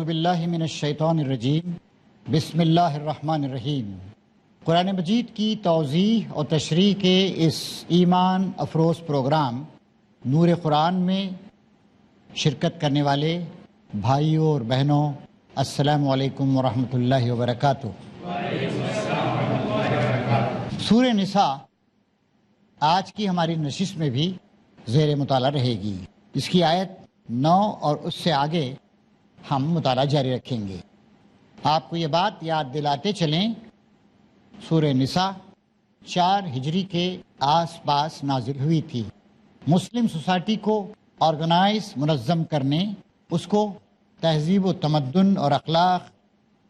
باللہ من الشیطان الرجیم بسم اللہ الرحمن الرحیم۔ قرآن مجید کی توضیح اور تشریح کے اس ایمان افروز پروگرام نور قرآن میں شرکت کرنے والے بھائیوں اور بہنوں، السلام علیکم ورحمۃ اللہ وبرکاتہ۔ سورہ نساء آج کی ہماری نشست میں بھی زیر مطالعہ رہے گی۔ اس کی آیت 9 اور اس سے آگے ہم مطالعہ جاری رکھیں گے۔ آپ کو یہ بات یاد دلاتے چلیں، سورہ نساء 4 ہجری کے آس پاس نازل ہوئی تھی۔ مسلم سوسائٹی کو آرگنائز منظم کرنے، اس کو تہذیب و تمدن اور اخلاق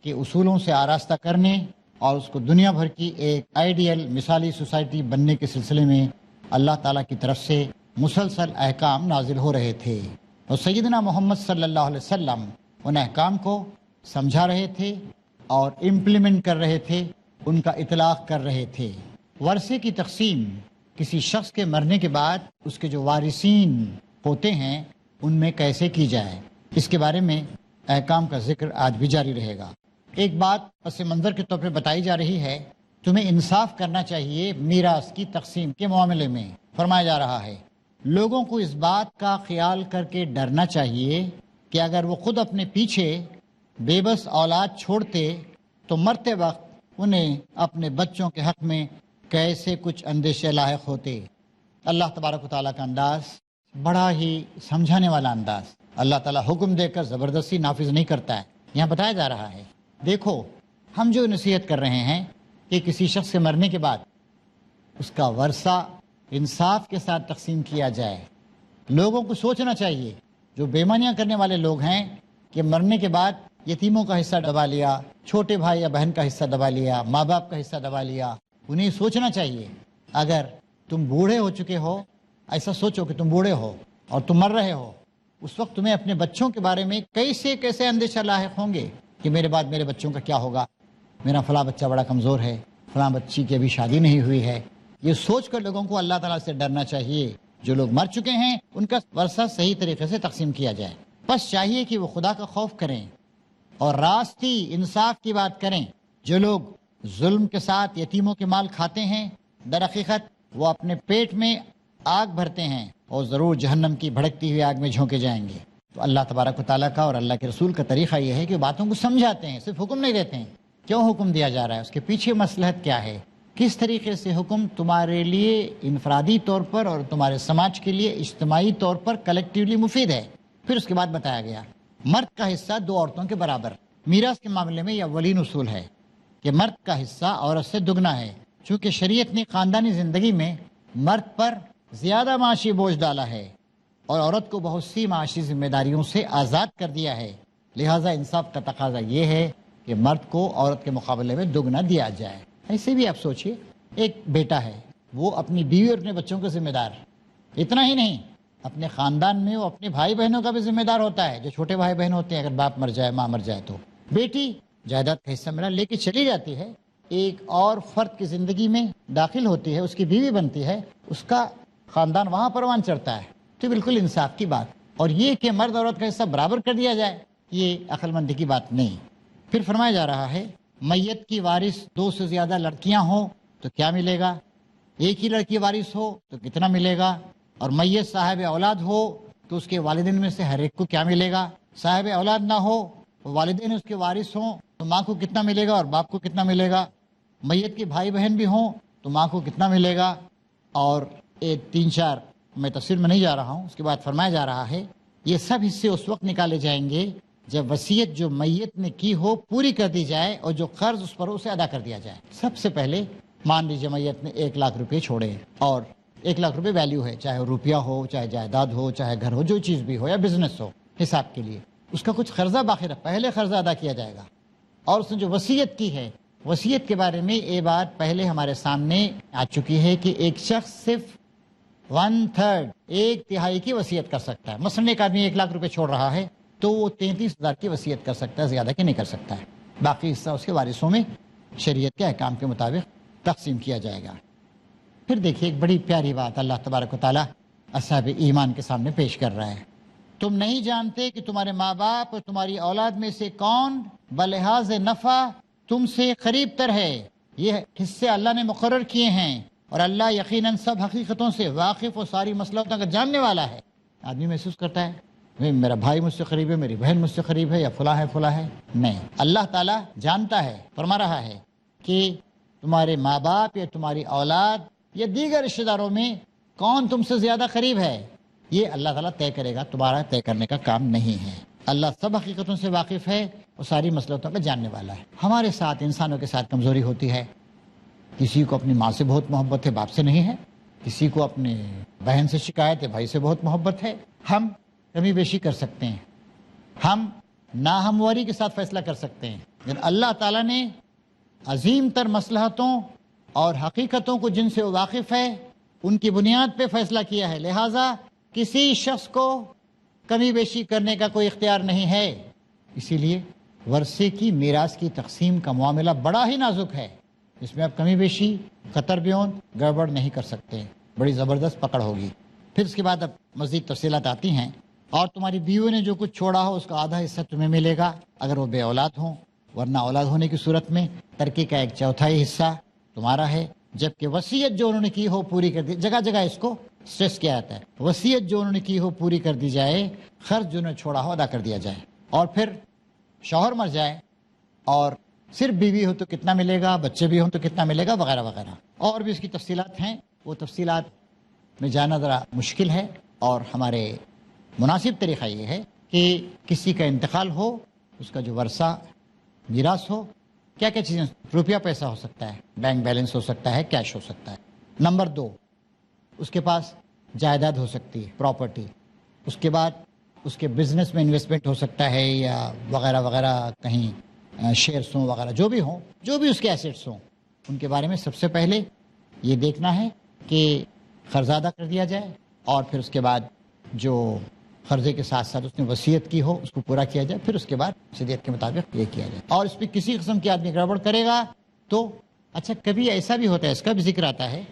کے اصولوں سے آراستہ کرنے اور اس کو دنیا بھر کی ایک آئیڈیل مثالی سوسائٹی بننے کے سلسلے میں اللہ تعالیٰ کی طرف سے مسلسل احکام نازل ہو رہے تھے، اور سیدنا محمد صلی اللہ علیہ وسلم ان احکام کو سمجھا رہے تھے اور امپلیمنٹ کر رہے تھے، ان کا اطلاق کر رہے تھے۔ ورثے کی تقسیم کسی شخص کے مرنے کے بعد اس کے جو وارثین ہوتے ہیں ان میں کیسے کی جائے، اس کے بارے میں احکام کا ذکر آج بھی جاری رہے گا۔ ایک بات پس منظر کے طور پہ بتائی جا رہی ہے، تمہیں انصاف کرنا چاہیے میراث کی تقسیم کے معاملے میں۔ فرمایا جا رہا ہے لوگوں کو اس بات کا خیال کر کے ڈرنا چاہیے کہ اگر وہ خود اپنے پیچھے بے بس اولاد چھوڑتے تو مرتے وقت انہیں اپنے بچوں کے حق میں کیسے کچھ اندیشے لاحق ہوتے۔ اللہ تبارک و تعالیٰ کا انداز بڑا ہی سمجھانے والا انداز۔ اللہ تعالیٰ حکم دے کر زبردستی نافذ نہیں کرتا ہے۔ یہاں بتایا جا رہا ہے دیکھو ہم جو نصیحت کر رہے ہیں کہ کسی شخص کے مرنے کے بعد اس کا ورثہ انصاف کے ساتھ تقسیم کیا جائے۔ لوگوں کو سوچنا چاہیے، جو بےمانیاں کرنے والے لوگ ہیں کہ مرنے کے بعد یتیموں کا حصہ دبا لیا، چھوٹے بھائی یا بہن کا حصہ دبا لیا، ماں باپ کا حصہ دبا لیا، انہیں سوچنا چاہیے اگر تم بوڑھے ہو چکے ہو، ایسا سوچو کہ تم بوڑھے ہو اور تم مر رہے ہو، اس وقت تمہیں اپنے بچوں کے بارے میں کیسے اندیشہ لاحق ہوں گے کہ میرے بعد میرے بچوں کا کیا ہوگا، میرا فلاں بچہ بڑا کمزور ہے، فلاں بچی کی ابھی شادی نہیں ہوئی ہے۔ یہ سوچ کر لوگوں کو اللہ تعالیٰ سے ڈرنا چاہیے۔ جو لوگ مر چکے ہیں ان کا ورثہ صحیح طریقے سے تقسیم کیا جائے۔ بس چاہیے کہ وہ خدا کا خوف کریں اور راستی انصاف کی بات کریں۔ جو لوگ ظلم کے ساتھ یتیموں کے مال کھاتے ہیں، در حقیقت وہ اپنے پیٹ میں آگ بھرتے ہیں اور ضرور جہنم کی بھڑکتی ہوئی آگ میں جھونکے جائیں گے۔ تو اللہ تبارک و تعالیٰ کا اور اللہ کے رسول کا طریقہ یہ ہے کہ باتوں کو سمجھاتے ہیں، صرف حکم نہیں دیتے ہیں۔ کیوں حکم دیا جا رہا ہے، اس کے پیچھے مصلحت کیا ہے، کس طریقے سے حکم تمہارے لیے انفرادی طور پر اور تمہارے سماج کے لیے اجتماعی طور پر کلیکٹیولی مفید ہے۔ پھر اس کے بعد بتایا گیا مرد کا حصہ 2 عورتوں کے برابر۔ میراث کے معاملے میں یہ اولین اصول ہے کہ مرد کا حصہ عورت سے دگنا ہے، چونکہ شریعت نے خاندانی زندگی میں مرد پر زیادہ معاشی بوجھ ڈالا ہے اور عورت کو بہت سی معاشی ذمہ داریوں سے آزاد کر دیا ہے، لہٰذا انصاف کا تقاضا یہ ہے کہ مرد کو عورت کے مقابلے میں دگنا دیا جائے۔ ایسے بھی آپ سوچئے، ایک بیٹا ہے، وہ اپنی بیوی اور اپنے بچوں کا ذمہ دار، اتنا ہی نہیں اپنے خاندان میں وہ اپنے بھائی بہنوں کا بھی ذمہ دار ہوتا ہے، جو چھوٹے بھائی بہن ہوتے ہیں، اگر باپ مر جائے ماں مر جائے تو بیٹی جائیداد کا حصہ ملا لے کے چلی جاتی ہے، ایک اور فرد کی زندگی میں داخل ہوتی ہے، اس کی بیوی بنتی ہے، اس کا خاندان وہاں پروان چڑھتا ہے۔ تو بالکل انصاف کی بات، اور یہ کہ مرد عورت کا حصہ برابر کر دیا جائے، یہ عقل مندی کی بات نہیں۔ پھر فرمایا جا رہا ہے میت کی وارث 2 سے زیادہ لڑکیاں ہوں تو کیا ملے گا، ایک ہی لڑکی وارث ہو تو کتنا ملے گا، اور میت صاحب اولاد ہو تو اس کے والدین میں سے ہر ایک کو کیا ملے گا، صاحب اولاد نہ ہو، والدین اس کے وارث ہوں تو ماں کو کتنا ملے گا اور باپ کو کتنا ملے گا، میت کے بھائی بہن بھی ہوں تو ماں کو کتنا ملے گا، اور 3-4 میں تفصیل میں نہیں جا رہا ہوں۔ اس کے بعد فرمایا جا رہا ہے یہ سب حصے اس وقت نکالے جائیں گے جب وصیت جو میت نے کی ہو پوری کر دی جائے اور جو قرض اس پر اسے ادا کر دیا جائے۔ سب سے پہلے مان لیجیے میت نے 1 لاکھ روپے چھوڑے اور 1 لاکھ روپے ویلیو ہے، چاہے روپیہ ہو، چاہے جائیداد ہو، چاہے گھر ہو، جو چیز بھی ہو یا بزنس ہو، حساب کے لیے اس کا کچھ قرضہ باقی رہا، پہلے قرضہ ادا کیا جائے گا۔ اور اس نے جو وصیت کی ہے، وصیت کے بارے میں یہ بات پہلے ہمارے سامنے آ چکی ہے کہ ایک شخص صرف 1/3 1/3 کی وصیت کر سکتا ہے۔ مثلاً ایک آدمی 1 لاکھ روپے چھوڑ رہا ہے تو وہ 33,000 کی وصیت کر سکتا ہے، زیادہ کی نہیں کر سکتا ہے۔ باقی حصہ اس کے وارثوں میں شریعت کے احکام کے مطابق تقسیم کیا جائے گا۔ پھر دیکھیے ایک بڑی پیاری بات اللہ تبارک و تعالیٰ اصحاب ایمان کے سامنے پیش کر رہا ہے۔ تم نہیں جانتے کہ تمہارے ماں باپ اور تمہاری اولاد میں سے کون بلحاظ نفع تم سے قریب تر ہے۔ یہ حصے اللہ نے مقرر کیے ہیں، اور اللہ یقیناً سب حقیقتوں سے واقف اور ساری مسئلوں کا جاننے والا ہے۔ آدمی محسوس کرتا ہے میرا بھائی مجھ سے قریب ہے، میری بہن مجھ سے قریب ہے، یا فلاں ہے فلاں ہے، نہیں، اللہ تعالیٰ جانتا ہے، فرما رہا ہے کہ تمہارے ماں باپ یا تمہاری اولاد یا دیگر رشتہ داروں میں کون تم سے زیادہ قریب ہے، یہ اللہ تعالیٰ طے کرے گا، تمہارا طے کرنے کا کام نہیں ہے۔ اللہ سب حقیقتوں سے واقف ہے اور ساری مسئلتوں کا جاننے والا ہے۔ ہمارے ساتھ انسانوں کے ساتھ کمزوری ہوتی ہے، کسی کو اپنی ماں سے بہت محبت ہے، باپ سے نہیں ہے، کسی کو اپنے بہن سے شکایت ہے، بھائی سے بہت محبت ہے۔ ہم کمی بیشی کر سکتے ہیں، ہم ناہمواری کے ساتھ فیصلہ کر سکتے ہیں، لیکن اللہ تعالیٰ نے عظیم تر مصلحتوں اور حقیقتوں کو جن سے وہ واقف ہے ان کی بنیاد پہ فیصلہ کیا ہے، لہٰذا کسی شخص کو کمی بیشی کرنے کا کوئی اختیار نہیں ہے۔ اسی لیے ورثے کی میراث کی تقسیم کا معاملہ بڑا ہی نازک ہے، اس میں آپ کمی بیشی قطر بیون گڑبڑ نہیں کر سکتے، بڑی زبردست پکڑ ہوگی۔ پھر اس کے بعد اب مزید تفصیلات آتی ہیں، اور تمہاری بیوی نے جو کچھ چھوڑا ہو اس کا آدھا حصہ تمہیں ملے گا اگر وہ بے اولاد ہوں، ورنہ اولاد ہونے کی صورت میں ترکے کا 1/4 حصہ تمہارا ہے، جبکہ وصیت جو انہوں نے کی ہو پوری کر دی، جگہ جگہ اس کو سٹریس کیا جاتا ہے، وصیت جو انہوں نے کی ہو پوری کر دی جائے، خرچ جو انہوں نے چھوڑا ہو ادا کر دیا جائے، اور پھر شوہر مر جائے اور صرف بیوی ہو تو کتنا ملے گا، بچے بھی ہوں تو کتنا ملے گا، وغیرہ وغیرہ، اور بھی اس کی تفصیلات ہیں، وہ تفصیلات میں جانا ذرا مشکل ہے، اور ہمارے مناسب طریقہ یہ ہے کہ کسی کا انتقال ہو، اس کا جو ورثہ میراث ہو، کیا کیا چیزیں، روپیہ پیسہ ہو سکتا ہے، بینک بیلنس ہو سکتا ہے، کیش ہو سکتا ہے۔ نمبر 2، اس کے پاس جائیداد ہو سکتی ہے، پراپرٹی، اس کے بعد اس کے بزنس میں انویسٹمنٹ ہو سکتا ہے، یا وغیرہ وغیرہ، کہیں شیئرس ہوں وغیرہ، جو بھی ہوں، جو بھی اس کے ایسیٹس ہوں، ان کے بارے میں سب سے پہلے یہ دیکھنا ہے کہ قرض ادا کر دیا جائے، اور پھر اس کے بعد جو قرضے کے ساتھ ساتھ اس نے وصیت کی ہو اس کو پورا کیا جائے، پھر اس کے بعد شریعت کے مطابق یہ کیا جائے، اور اس پہ کسی قسم کی آدمی گڑبڑ کرے گا تو اچھا، کبھی ایسا بھی ہوتا ہے، اس کا بھی ذکر آتا ہے،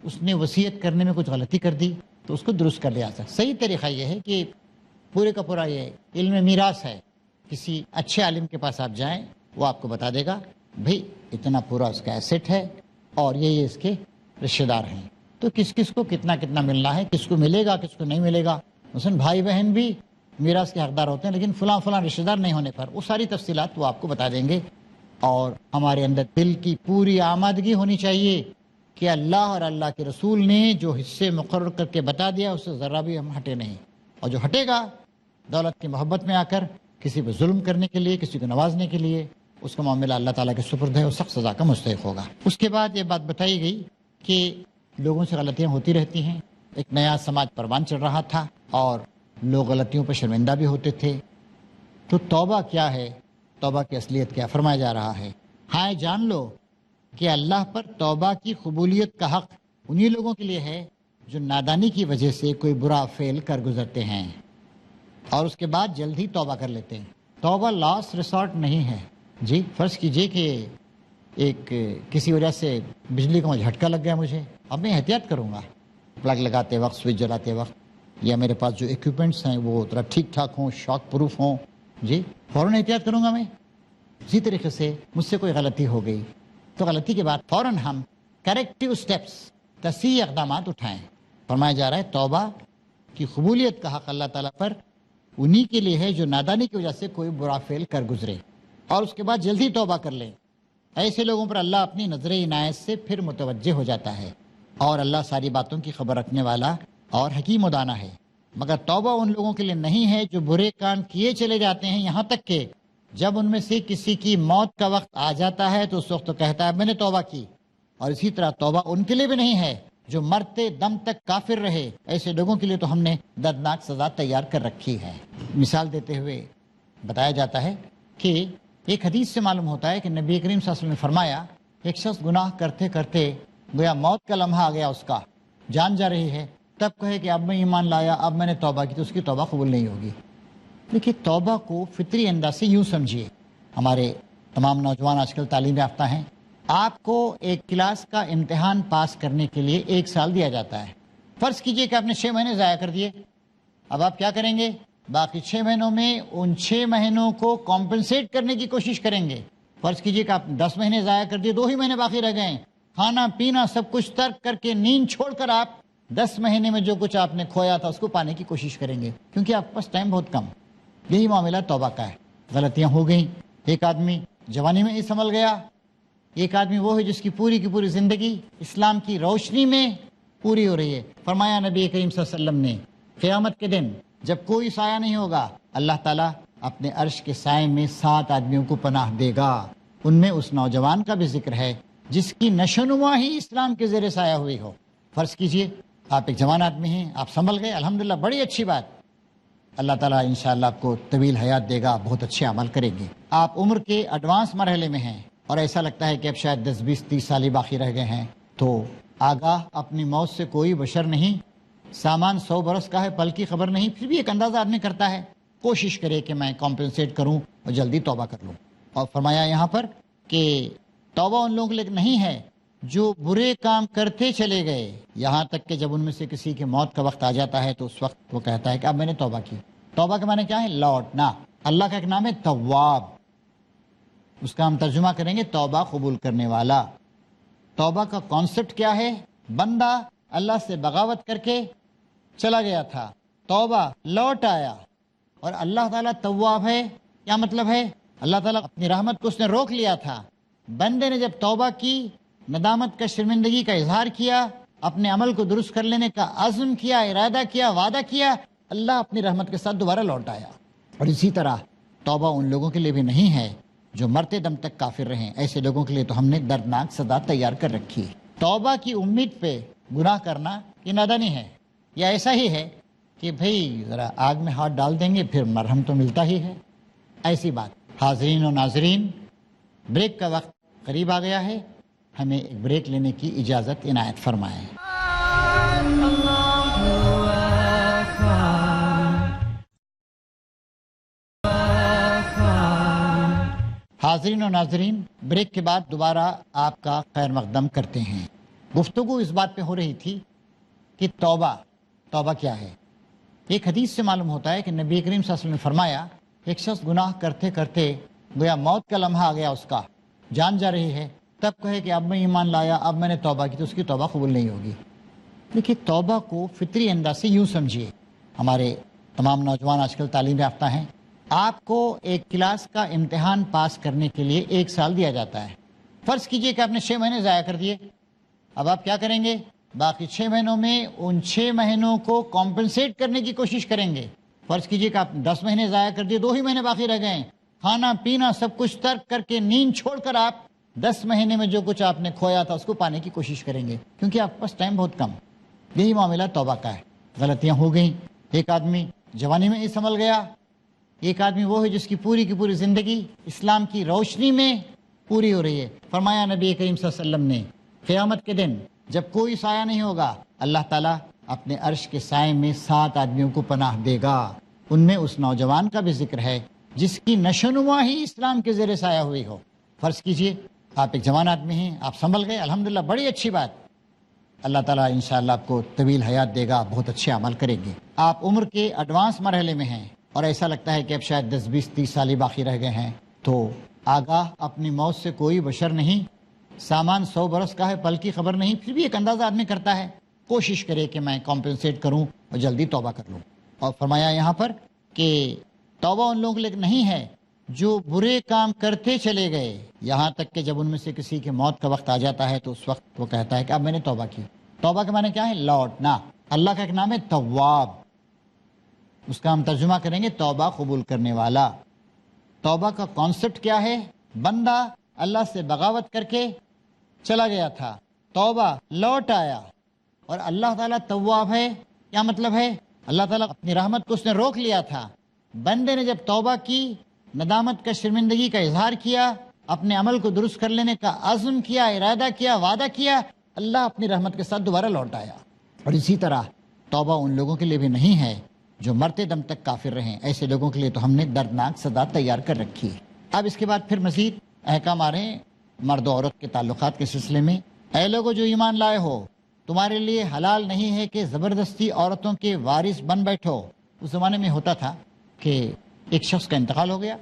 اس نے وصیت کرنے میں کچھ غلطی کر دی تو اس کو درست کر لیا جائے۔ صحیح طریقہ یہ ہے کہ پورے کا پورا یہ علم میراث ہے، کسی اچھے عالم کے پاس آپ جائیں، وہ آپ کو بتا دے گا بھئی اتنا پورا اس کا ایسٹ ہے، اور یہ اس کے رشتہ دار ہیں، تو کس کس کو کتنا کتنا ملنا ہے، کس کو ملے گا کس کو نہیں ملے گا۔ مثلاً بھائی بہن بھی میراث کے حقدار ہوتے ہیں، لیکن فلاں فلاں رشتہ دار نہیں ہونے پر وہ ساری تفصیلات وہ آپ کو بتا دیں گے، اور ہمارے اندر دل کی پوری آمادگی ہونی چاہیے کہ اللہ اور اللہ کے رسول نے جو حصے مقرر کر کے بتا دیا اس سے ذرا بھی ہم ہٹے نہیں، اور جو ہٹے گا دولت کی محبت میں آ کر کسی پہ ظلم کرنے کے لیے، کسی کو نوازنے کے لیے، اس کا معاملہ اللہ تعالیٰ کے سپرد ہے، وہ سخت سزا کا مستحق ہوگا۔ اس کے بعد یہ بات بتائی گئی کہ لوگوں سے غلطیاں ہوتی رہتی ہیں، ایک نیا سماج پروان چڑھ رہا تھا اور لوگ غلطیوں پر شرمندہ بھی ہوتے تھے، تو توبہ کیا ہے، توبہ کی اصلیت کیا، فرمایا جا رہا ہے، ہاں جان لو کہ اللہ پر توبہ کی قبولیت کا حق انہی لوگوں کے لیے ہے جو نادانی کی وجہ سے کوئی برا فعل کر گزرتے ہیں اور اس کے بعد جلد ہی توبہ کر لیتے ہیں۔ توبہ لاسٹ ریسارٹ نہیں ہے۔ جی فرض کیجئے کہ ایک کسی وجہ سے بجلی کا جھٹکا لگ گیا مجھے، اب میں احتیاط کروں گا، پلگ لگاتے وقت، سوئچ جلاتے وقت، یا میرے پاس جو ایکوپمنٹس ہیں وہ ذرا ٹھیک ٹھاک ہوں، شاک پروف ہوں، جی فوراً احتیاط کروں گا میں۔ اسی طریقے سے مجھ سے کوئی غلطی ہو گئی تو غلطی کے بعد فوراً ہم کریکٹیو سٹیپس، تصحیحی اقدامات اٹھائیں۔ فرمایا جا رہا ہے توبہ کی قبولیت کا حق اللہ تعالیٰ پر انہی کے لیے ہے جو نادانی کی وجہ سے کوئی برا فعل کر گزرے اور اس کے بعد جلدی توبہ کر لیں۔ ایسے لوگوں پر اللہ اپنی نظر عنایت سے پھر متوجہ ہو جاتا ہے، اور اللہ ساری باتوں کی خبر رکھنے والا اور حکیم و دانا ہے۔ مگر توبہ ان لوگوں کے لیے نہیں ہے جو برے کام کیے چلے جاتے ہیں، یہاں تک کہ جب ان میں سے کسی کی موت کا وقت آ جاتا ہے تو اس وقت تو کہتا ہے میں نے توبہ کی۔ اور اسی طرح توبہ ان کے لیے بھی نہیں ہے جو مرتے دم تک کافر رہے، ایسے لوگوں کے لیے تو ہم نے دردناک سزا تیار کر رکھی ہے۔ مثال دیتے ہوئے بتایا جاتا ہے کہ ایک حدیث سے معلوم ہوتا ہے کہ نبی کریم صلی اللہ علیہ وسلم نے فرمایا ایک شخص گناہ کرتے کرتے گویا موت کا لمحہ آ گیا، اس کا جان جا رہی ہے، تب کہے کہ اب میں ایمان لایا، اب میں نے توبہ کی، تو اس کی توبہ قبول نہیں ہوگی۔ دیکھیے توبہ کو فطری انداز سے یوں سمجھیے، ہمارے تمام نوجوان آج کل تعلیم یافتہ ہیں، آپ کو ایک کلاس کا امتحان پاس کرنے کے لیے 1 سال دیا جاتا ہے۔ فرض کیجئے کہ آپ نے 6 مہینے ضائع کر دیے، اب آپ کیا کریں گے؟ باقی 6 مہینوں میں ان 6 مہینوں کو کمپنسیٹ کرنے کی کوشش کریں گے. فرض کیجئے کہ آپ 10 مہینے ضائع کر دیے, 2 ہی مہینے باقی رہ گئے ہیں. کھانا پینا سب کچھ ترک کر کے, نیند چھوڑ کر آپ 10 مہینے میں جو کچھ آپ نے کھویا تھا اس کو پانے کی کوشش کریں گے, کیونکہ آپ کے پاس ٹائم بہت کم. یہی معاملہ توبہ کا ہے. غلطیاں ہو گئیں. ایک آدمی جوانی میں ہی سنبھل گیا, ایک آدمی وہ ہے جس کی پوری زندگی اسلام کی روشنی میں پوری ہو رہی ہے. فرمایا نبی کریم صلی اللہ علیہ وسلم نے, قیامت کے دن جب کوئی سایہ نہیں ہوگا, اللہ تعالیٰ اپنے عرش کے سائے میں 7 آدمیوں کو پناہ دے گا. ان میں اس نوجوان کا بھی ذکر ہے جس کی نشوونما ہی اسلام کے زیر سایہ ہوئی ہو. فرض کیجئے آپ ایک جوان آدمی ہیں, آپ سنبھل گئے, الحمدللہ, بڑی اچھی بات. اللہ تعالیٰ انشاءاللہ آپ کو طویل حیات دے گا, بہت اچھے عمل کریں گے. آپ عمر کے ایڈوانس مرحلے میں ہیں اور ایسا لگتا ہے کہ اب شاید 10 20 30 سال ہی باقی رہ گئے ہیں, تو آگاہ اپنی موت سے کوئی بشر نہیں. سامان 100 برس کا ہے, پل کی خبر نہیں. پھر بھی ایک اندازہ آدمی کرتا ہے, کوشش کرے کہ میں کمپنسیٹ کروں اور جلدی توبہ کر لوں. اور فرمایا یہاں پر کہ توبہ ان لوگوں کے لیے نہیں ہے جو برے کام کرتے چلے گئے یہاں تک کہ جب ان میں سے کسی کی موت کا وقت آ جاتا ہے تو اس وقت وہ کہتا ہے کہ اب میں نے توبہ کی. توبہ کے معنی کیا ہے؟ لوٹنا. اللہ کا ایک نام ہے تواب, اس کا ہم ترجمہ کریں گے توبہ قبول کرنے والا. توبہ کا کانسیپٹ کیا ہے؟ بندہ اللہ سے بغاوت کر کے چلا گیا تھا, توبہ لوٹ آیا, اور اللہ تعالیٰ تواب ہے. کیا مطلب ہے؟ اللہ تعالیٰ اپنی رحمت کو اس نے روک لیا تھا. بندے نے جب توبہ کی, ندامت کا, شرمندگی کا اظہار کیا, اپنے عمل کو درست کر لینے کا عزم کیا, ارادہ کیا, وعدہ کیا, اللہ اپنی رحمت کے ساتھ دوبارہ لوٹ آیا. اور اسی طرح توبہ ان لوگوں کے لیے بھی نہیں ہے جو مرتے دم تک کافر رہیں. ایسے لوگوں کے لیے تو ہم نے دردناک سزا تیار کر رکھی ہے. توبہ کی امید پہ گناہ کرنا یہ نادانی ہے, یا ایسا ہی ہے کہ بھئی ذرا آگ میں ہاتھ ڈال دیں گے پھر مرہم تو ملتا ہی ہے, ایسی بات. حاضرین و ناظرین, بریک کا وقت قریب آ گیا ہے, ہمیں ایک بریک لینے کی اجازت عنایت فرمائیں. حاضرین و ناظرین, بریک کے بعد دوبارہ آپ کا خیر مقدم کرتے ہیں. گفتگو اس بات پہ ہو رہی تھی کہ توبہ کیا ہے. ایک حدیث سے معلوم ہوتا ہے کہ نبی کریم صلی اللہ علیہ وسلم نے فرمایا, ایک شخص گناہ کرتے کرتے گویا موت کا لمحہ آ گیا, اس کا جان جا رہی ہے, تب کہے کہ اب میں ایمان لایا, اب میں نے توبہ کی, تو اس کی توبہ قبول نہیں ہوگی. دیکھیے, توبہ کو فطری انداز سے یوں سمجھیے. ہمارے تمام نوجوان آج کل تعلیم یافتہ ہیں. آپ کو ایک کلاس کا امتحان پاس کرنے کے لیے 1 سال دیا جاتا ہے. فرض کیجئے کہ آپ نے 6 مہینے ضائع کر دیے. اب آپ کیا کریں گے؟ باقی 6 مہینوں میں ان 6 مہینوں کو کمپنسیٹ کرنے کی کوشش کریں گے. فرض کیجئے کہ آپ 10 مہینے ضائع کر دیے, 2 ہی مہینے باقی رہ گئے ہیں. کھانا پینا سب کچھ ترک کر کے, نیند چھوڑ کر آپ 10 مہینے میں جو کچھ آپ نے کھویا تھا اس کو پانے کی کوشش کریں گے, کیونکہ آپ کے پاس ٹائم بہت کم. یہی معاملہ توبہ کا ہے. غلطیاں ہو گئیں. ایک آدمی جوانی میں ہی سنبھل گیا, ایک آدمی وہ ہے جس کی پوری زندگی اسلام کی روشنی میں پوری ہو رہی ہے. فرمایا نبی کریم صلی اللہ علیہ وسلم نے, قیامت کے دن جب کوئی سایہ نہیں ہوگا, اللہ تعالیٰ اپنے عرش کے سائے میں 7 آدمیوں کو پناہ دے گا. ان میں اس نوجوان کا بھی ذکر ہے جس کی نشوونما ہی اسلام کے زیر سایہ ہوئی ہو. فرض کیجئے آپ ایک جوان آدمی ہیں, آپ سنبھل گئے, الحمدللہ, بڑی اچھی بات. اللہ تعالیٰ انشاءاللہ آپ کو طویل حیات دے گا, بہت اچھے عمل کریں گے. آپ عمر کے ایڈوانس مرحلے میں ہیں اور ایسا لگتا ہے کہ اب شاید 10 20 30 سال ہی باقی رہ گئے ہیں, تو آگاہ اپنی موت سے کوئی بشر نہیں. سامان 100 برس کا ہے, پل کی خبر نہیں. پھر بھی ایک اندازہ آدمی کرتا ہے, کوشش کرے کہ میں کمپنسیٹ کروں اور جلدی توبہ کر لوں. اور فرمایا یہاں پر کہ توبہ ان لوگوں کے لیے نہیں ہے جو برے کام کرتے چلے گئے یہاں تک کہ جب ان میں سے کسی کی موت کا وقت آ جاتا ہے تو اس وقت وہ کہتا ہے کہ اب میں نے توبہ کی. توبہ کے معنی کیا ہے؟ لوٹنا. اللہ کا ایک نام ہے تواب, اس کا ہم ترجمہ کریں گے توبہ قبول کرنے والا. توبہ کا کانسیپٹ کیا ہے؟ بندہ اللہ سے بغاوت کر کے چلا گیا تھا, توبہ لوٹ آیا, اور اللہ تعالیٰ تواب ہے. کیا مطلب ہے؟ اللہ تعالیٰ اپنی رحمت کو اس نے روک لیا تھا. بندے نے جب توبہ کی, ندامت کا, شرمندگی کا اظہار کیا, اپنے عمل کو درست کر لینے کا عزم کیا, ارادہ کیا, وعدہ کیا, اللہ اپنی رحمت کے ساتھ دوبارہ لوٹ آیا. اور اسی طرح توبہ ان لوگوں کے لیے بھی نہیں ہے جو مرتے دم تک کافر رہیں. ایسے لوگوں کے لیے تو ہم نے دردناک سزا تیار کر رکھی ہے. اب اس کے بعد پھر مزید احکام آ رہے ہیں مرد و عورت کے تعلقات کے سلسلے میں. اے لوگوں جو ایمان لائے ہو, تمہارے لیے حلال نہیں ہے کہ زبردستی عورتوں کے وارث بن بیٹھو. اس زمانے میں ہوتا تھا کہ ایک شخص کا انتقال ہو گیا،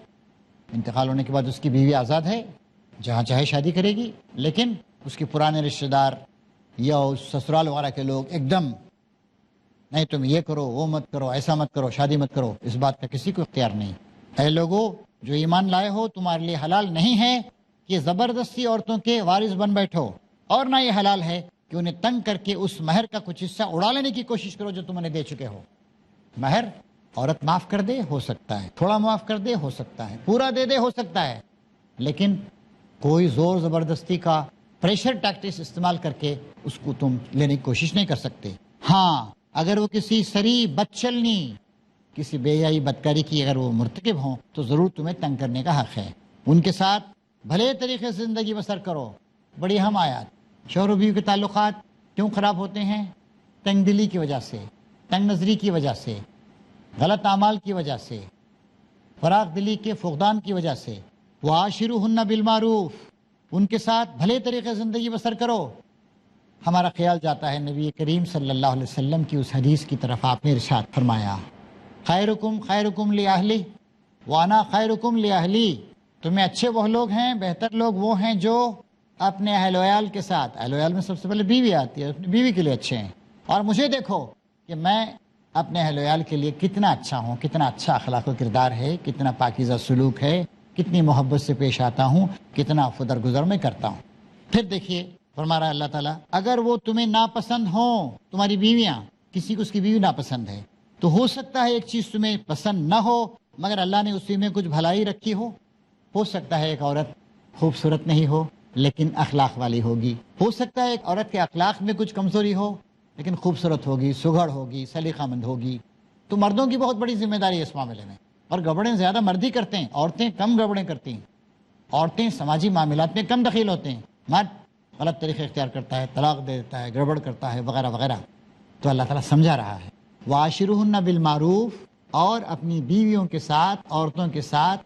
انتقال ہونے کے بعد اس کی بیوی آزاد ہے، جہاں چاہے شادی کرے گی، لیکن اس کے پرانے رشتہ دار یا اس سسرال وغیرہ کے لوگ ایک دم نہیں تم یہ کرو وہ مت کرو ایسا مت کرو شادی مت کرو، اس بات کا کسی کو اختیار نہیں۔ اے لوگوں جو ایمان لائے ہو، تمہارے لیے حلال نہیں ہے کہ زبردستی عورتوں کے وارث بن بیٹھو، اور نہ یہ حلال ہے کہ انہیں تنگ کر کے اس مہر کا کچھ حصہ اڑا لینے کی کوشش کرو جو تم انہیں دے چکے ہو۔ مہر عورت معاف کر دے ہو سکتا ہے، تھوڑا معاف کر دے ہو سکتا ہے، پورا دے دے ہو سکتا ہے، لیکن کوئی زور زبردستی کا پریشر ٹیکٹکس استعمال کر کے اس کو تم لینے کی کوشش نہیں کر سکتے۔ ہاں اگر وہ کسی سری بدچلنی، کسی بے حیائی بدکاری کی اگر وہ مرتکب ہوں تو ضرور تمہیں تنگ کرنے کا حق ہے۔ ان کے ساتھ بھلے طریقے سے زندگی بسر کرو۔ بڑی اہم آیات۔ شوہر و بیوی کے تعلقات کیوں خراب ہوتے ہیں؟ تنگ دلی کی وجہ سے، تنگ نظری کی وجہ سے، غلط اعمال کی وجہ سے، فراغ دلی کے فقدان کی وجہ سے۔ وعاشروہن بالمعروف، ان کے ساتھ بھلے طریقے سے زندگی بسر کرو۔ ہمارا خیال جاتا ہے نبی کریم صلی اللہ علیہ وسلم کی اس حدیث کی طرف، آپ نے ارشاد فرمایا خیرکم خیرکم لأہلی وانا خیرکم لأہلی، تمہیں اچھے وہ لوگ ہیں، بہتر لوگ وہ ہیں جو اپنے اہل ویال کے ساتھ، اہل ویال میں سب سے پہلے بیوی آتی ہے، اپنی بیوی کے لیے اچھے ہیں، اور مجھے دیکھو کہ میں اپنے اہل ویال کے لیے کتنا اچھا ہوں، کتنا اچھا اخلاق و کردار ہے، کتنا پاکیزہ سلوک ہے، کتنی محبت سے پیش آتا ہوں، کتنا درگزر میں کرتا ہوں۔ پھر دیکھیے فرما رہا ہے اللہ تعالیٰ، اگر وہ تمہیں ناپسند ہوں، تمہاری بیویاں، کسی کو اس کی بیوی ناپسند ہے تو ہو سکتا ہے ایک چیز تمہیں پسند نہ ہو مگر اللہ نے اسی میں کچھ بھلائی رکھی ہو سکتا ہے ایک عورت خوبصورت نہیں ہو لیکن اخلاق والی ہوگی، ہو سکتا ہے ایک عورت کے اخلاق میں کچھ کمزوری ہو لیکن خوبصورت ہوگی، سگڑ ہوگی، سلیقہ مند ہوگی۔ تو مردوں کی بہت بڑی ذمہ داری ہے اس معاملے میں، اور گڑبڑیں زیادہ مرد ہی کرتے ہیں، عورتیں کم گڑبڑیں کرتی ہیں، عورتیں سماجی معاملات میں کم دخیل ہوتے ہیں، مرد غلط طریقے اختیار کرتا ہے، طلاق دے دیتا ہے، گڑبڑ کرتا ہے وغیرہ وغیرہ۔ تو اللہ تعالیٰ سمجھا رہا ہے وعاشروہن بالمعروف، اور اپنی بیویوں کے ساتھ، عورتوں کے ساتھ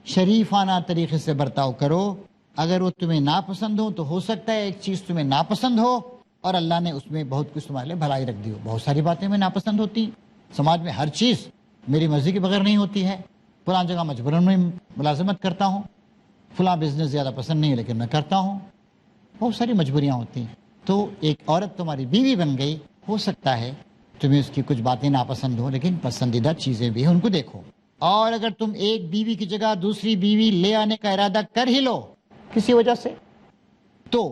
شریفانہ طریقے سے برتاؤ کرو۔ اگر وہ تمہیں ناپسند ہو تو ہو سکتا ہے ایک چیز تمہیں ناپسند ہو اور اللہ نے اس میں بہت کچھ تمہارے لیے بھلائی رکھ دی ہو۔ بہت ساری باتیں میں ناپسند ہوتی ہیں، سماج میں ہر چیز میری مرضی کے بغیر نہیں ہوتی ہے، فلاں جگہ مجبوراً میں ملازمت کرتا ہوں، فلاں بزنس زیادہ پسند نہیں ہے لیکن میں کرتا ہوں، بہت ساری مجبوریاں ہوتی ہیں۔ تو ایک عورت تمہاری بیوی بن گئی، ہو سکتا ہے تمہیں اس کی کچھ باتیں ناپسند ہوں لیکن پسندیدہ چیزیں بھی ہیں، ان کو دیکھو۔ اور اگر تم ایک بیوی کی جگہ دوسری بیوی لے آنے کا ارادہ کر ہی لو کسی وجہ سے، تو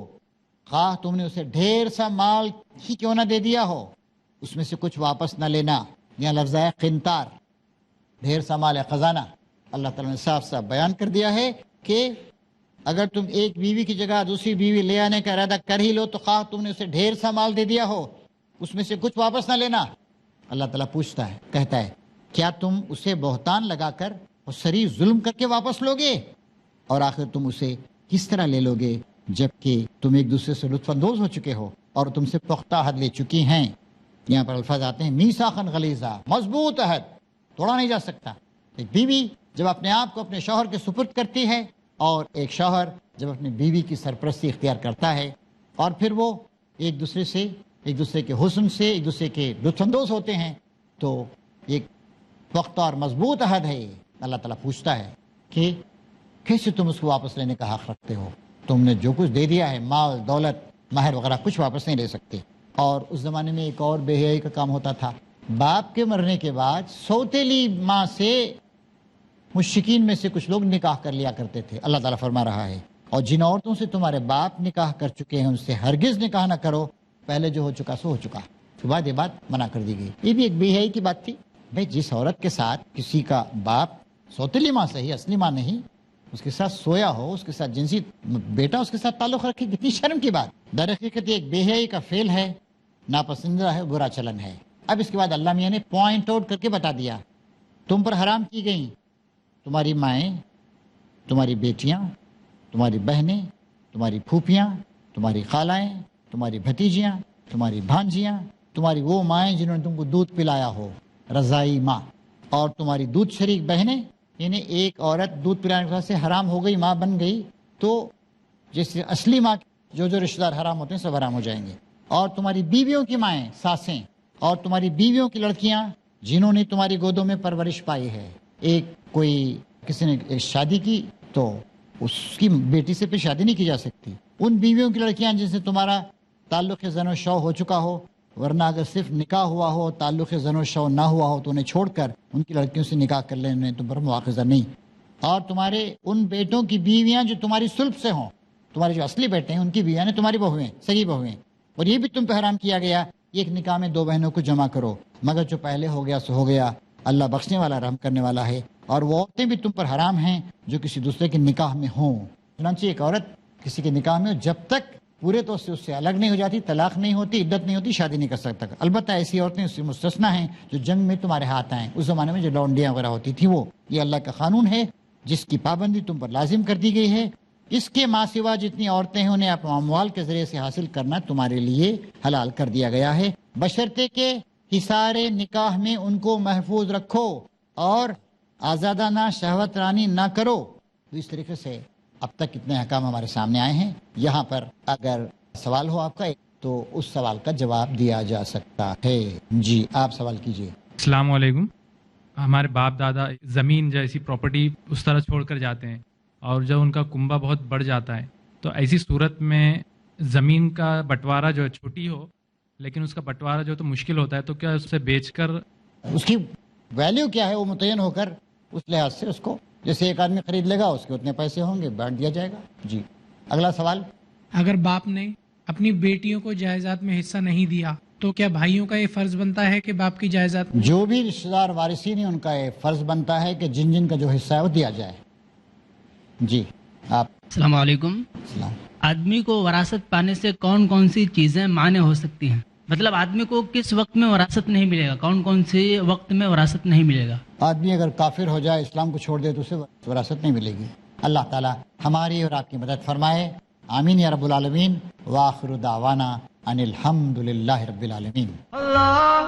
خواہ تم نے اسے ڈھیر سا مال ہی کیوں نہ دے دیا ہو، اس میں سے کچھ واپس نہ لینا۔ یہاں لفظ ہے قنطار، ڈھیر سا مال ہے، خزانہ۔ اللہ تعالیٰ نے صاف صاف بیان کر دیا ہے کہ اگر تم ایک بیوی کی جگہ دوسری بیوی لے آنے کا ارادہ کر ہی لو تو خواہ تم نے اسے ڈھیر سا مال دے دیا ہو، اس میں سے کچھ واپس نہ لینا۔ اللہ تعالیٰ پوچھتا ہے، کہتا ہے کیا تم اسے بہتان لگا کر اور سری ظلم کر کے واپس لوگے؟ اور آخر تم اسے کس طرح لے لوگے جبکہ تم ایک دوسرے سے لطف اندوز ہو چکے ہو اور تم سے پختہ عہد لے چکی ہیں۔ یہاں پر الفاظ آتے ہیں میثاقاً غلیظا، مضبوط عہد، توڑا نہیں جا سکتا۔ ایک بیوی جب اپنے آپ کو اپنے شوہر کے سپرد کرتی ہے، اور ایک شوہر جب اپنی بیوی کی سرپرستی اختیار کرتا ہے، اور پھر وہ ایک دوسرے کے حسن سے ایک دوسرے کے لطف اندوز ہوتے ہیں، تو ایک پختہ اور مضبوط عہد ہے۔ اللہ تعالیٰ پوچھتا ہے کہ کیسے تم اس کو واپس لینے کا حق رکھتے ہو؟ تم نے جو کچھ دے دیا ہے، مال دولت مہر وغیرہ، کچھ واپس نہیں لے سکتے۔ اور اس زمانے میں ایک اور بے حیائی کا کام ہوتا تھا، باپ کے مرنے کے بعد سوتیلی ماں سے مشرکین میں سے کچھ لوگ نکاح کر لیا کرتے تھے۔ اللہ تعالیٰ فرما رہا ہے اور جن عورتوں سے تمہارے باپ نکاح کر چکے ہیں ان سے ہرگز نکاح نہ کرو، پہلے جو ہو چکا سو ہو چکا، تو بعد یہ بات منع کر دی گئی۔ یہ بھی ایک بے حیائی کی بات تھی۔ بھائی جس عورت کے ساتھ کسی کا باپ سوتیلی ماں سے ہی، اصلی ماں نہیں، اس کے ساتھ سویا ہو، اس کے ساتھ جنسی بیٹا اس کے ساتھ تعلق رکھے، کتنی شرم کی بات۔ در حقیقت ایک بے حیائی کا فعل ہے، ناپسندیدہ ہے، برا چلن ہے۔ اب اس کے بعد اللہ میاں نے پوائنٹ آؤٹ کر کے بتا دیا، تم پر حرام کی گئیں تمہاری مائیں، تمہاری بیٹیاں، تمہاری بہنیں، تمہاری پھوپھیاں، تمہاری خالائیں، تمہاری بھتیجیاں، تمہاری بھانجیاں، تمہاری وہ مائیں جنہوں نے تم کو دودھ پلایا ہو، رضائی ماں، اور تمہاری دودھ شریک بہنیں۔ یعنی ایک عورت دودھ پلانے کے سے حرام ہو گئی، ماں بن گئی، تو جیسے اصلی ماں جو رشتہ دار حرام ہوتے ہیں سب حرام ہو جائیں گے۔ اور تمہاری بیویوں کی مائیں، ساسیں، اور تمہاری بیویوں کی لڑکیاں جنہوں نے تمہاری گودوں میں پرورش پائی ہے، ایک کوئی کسی نے ایک شادی کی تو اس کی بیٹی سے پھر شادی نہیں کی جا سکتی. ان بیویوں کی لڑکیاں جن سے تمہارا تعلق زن و شو ہو چکا ہو، ورنہ اگر صرف نکاح ہوا ہو، تعلق زن و شو نہ ہوا ہو تو انہیں چھوڑ کر ان کی لڑکیوں سے نکاح کر لینے تم پر مواخذہ نہیں. اور تمہارے ان بیٹوں کی بیویاں جو تمہاری صلب سے ہوں، تمہارے جو اصلی بیٹے ہیں ان کی بیویاں تمہاری بہویں، صحیح بہویں. اور یہ بھی تم پہ حرام کیا گیا ایک نکاح میں 2 بہنوں کو جمع کرو، مگر جو پہلے ہو گیا سو ہو گیا، اللہ بخشنے والا رحم کرنے والا ہے. اور وہ عورتیں بھی تم پر حرام ہیں جو کسی دوسرے کے نکاح میں ہوں. چنانچہ ایک عورت کسی کے نکاح میں ہو، جب تک پورے طور سے اس سے الگ نہیں ہو جاتی، طلاق نہیں ہوتی، عدت نہیں ہوتی، شادی نہیں کر سکتا. البتہ ایسی عورتیں اس سے مستثنیٰ ہیں جو جنگ میں تمہارے ہاتھ آئیں. اس زمانے میں جو لونڈیاں وغیرہ ہوتی تھیں وہ، یہ اللہ کا قانون ہے جس کی پابندی تم پر لازم کر دی گئی ہے. اس کے ماں سوا جتنی عورتیں ہیں انہیں اپنے اموال کے ذریعے سے حاصل کرنا تمہارے لیے حلال کر دیا گیا ہے، بشرطے کہ حصار نکاح میں ان کو محفوظ رکھو اور آزادانہ شہوت رانی نہ کرو. تو اس طریقے سے اب تک اتنے احکام ہمارے سامنے آئے ہیں. یہاں پر اگر سوال ہو آپ کا تو اس سوال کا جواب دیا جا سکتا ہے. جی آپ سوال کیجیے. السلام علیکم. ہمارے باپ دادا زمین جیسی پراپرٹی اس طرح چھوڑ کر جاتے ہیں اور جب ان کا کنبہ بہت بڑھ جاتا ہے تو ایسی صورت میں زمین کا بٹوارا جو ہے چھوٹی ہو لیکن اس کا بٹوارا جو تو مشکل ہوتا ہے، تو کیا اسے بیچ کر اس کی ویلیو کیا ہے وہ متعین ہو کر اس لحاظ سے اس کو، جیسے ایک آدمی خرید لے گا اس کے اتنے پیسے ہوں گے، بانٹ دیا جائے گا. جی اگلا سوال. اگر باپ نے اپنی بیٹیوں کو جائیداد میں حصہ نہیں دیا تو کیا بھائیوں کا یہ فرض بنتا ہے کہ باپ کی جائیداد جو بھی رشتہ دار وارثین ہیں ان کا یہ فرض بنتا ہے کہ جن جن کا جو حصہ ہے وہ دیا جائے. جی آپ. السلام علیکم. السلام. آدمی کو وراثت پانے سے کون کون سی چیزیں مانع ہو سکتی ہیں؟ مطلب آدمی کو کس وقت میں وراثت نہیں ملے گا، کون کون سے وقت میں وراثت نہیں ملے گا؟ آدمی اگر کافر ہو جائے، اسلام کو چھوڑ دے تو اسے وراثت نہیں ملے گی. اللہ تعالی ہماری اور آپ کی مدد فرمائے. آمین یا رب العالمین. وآخر دعوانا ان الحمد للہ رب العالمین. اللہ